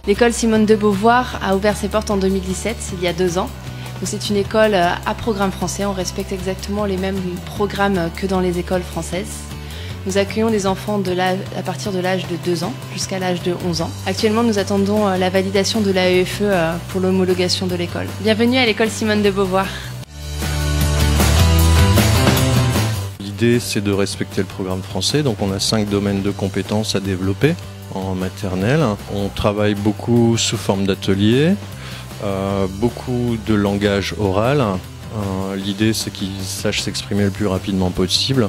L'école Simone de Beauvoir a ouvert ses portes en 2017, il y a 2 ans. C'est une école à programme français, on respecte exactement les mêmes programmes que dans les écoles françaises. Nous accueillons des enfants à partir de l'âge de 2 ans jusqu'à l'âge de 11 ans. Actuellement, nous attendons la validation de l'AEFE pour l'homologation de l'école. Bienvenue à l'école Simone de Beauvoir. L'idée, c'est de respecter le programme français, donc on a 5 domaines de compétences à développer en maternelle. On travaille beaucoup sous forme d'ateliers, beaucoup de langage oral. L'idée, c'est qu'ils sachent s'exprimer le plus rapidement possible.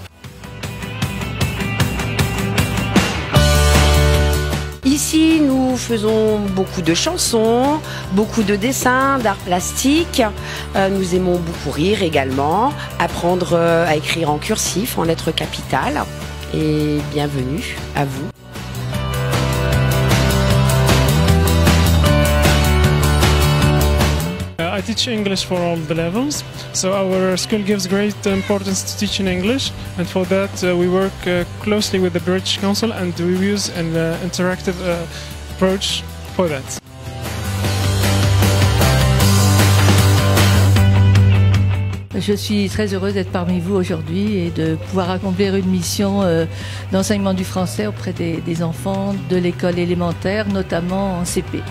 Ici, nous faisons beaucoup de chansons, beaucoup de dessins, d'art plastique. Nous aimons beaucoup rire également, apprendre à écrire en cursif, en lettres capitales. Et bienvenue à vous. I teach English for all the levels, so our school gives great importance to teaching English, and for that we work closely with the British Council and we use an interactive approach for that. Je suis très heureuse d'être parmi vous aujourd'hui et de pouvoir accomplir une mission d'enseignement du français auprès des enfants de l'école élémentaire, notamment en CP.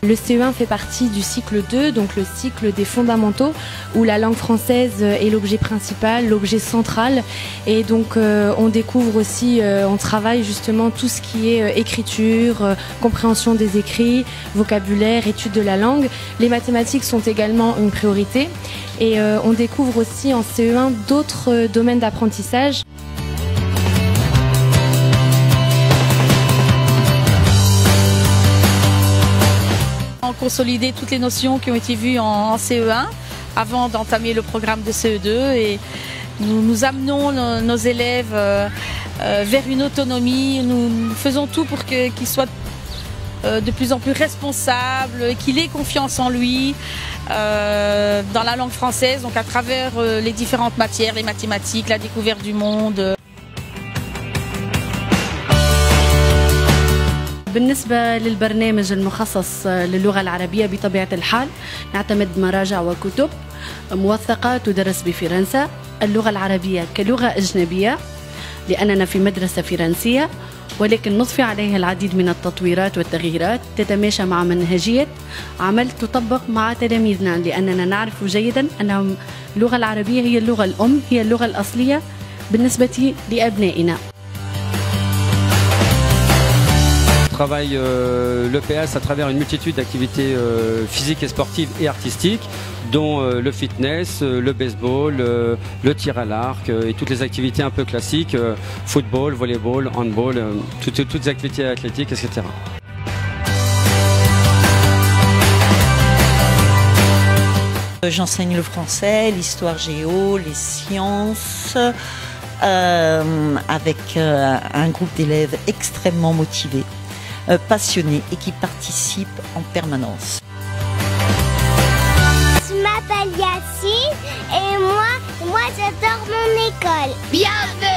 Le CE1 fait partie du cycle 2, donc le cycle des fondamentaux, où la langue française est l'objet principal, l'objet central. Et donc on découvre aussi, on travaille justement tout ce qui est écriture, compréhension des écrits, vocabulaire, étude de la langue. Les mathématiques sont également une priorité. Et on découvre aussi en CE1 d'autres domaines d'apprentissage. Consolider toutes les notions qui ont été vues en CE1 avant d'entamer le programme de CE2 et nous amenons nos élèves vers une autonomie. Nous faisons tout pour qu'ils soient de plus en plus responsables, qu'il ait confiance en lui dans la langue française, donc à travers les différentes matières, les mathématiques, la découverte du monde. بالنسبة للبرنامج المخصص للغة العربية بطبيعة الحال نعتمد مراجع وكتب موثقة تدرس بفرنسا. اللغة العربية كلغة أجنبية لأننا في مدرسة فرنسية، ولكن نضفي عليها العديد من التطويرات والتغييرات تتماشى مع منهجية عمل تطبق مع تلاميذنا، لأننا نعرف جيدا أن اللغة العربية هي اللغة الأم، هي اللغة الأصلية بالنسبة لأبنائنا. On travaille l'EPS à travers une multitude d'activités physiques et sportives et artistiques, dont le fitness, le baseball, le tir à l'arc et toutes les activités un peu classiques, football, volleyball, handball, toutes les activités athlétiques, etc. J'enseigne le français, l'histoire géo, les sciences, avec un groupe d'élèves extrêmement motivés, passionnés et qui participent en permanence. Je m'appelle Yacine et moi j'adore mon école. Bienvenue!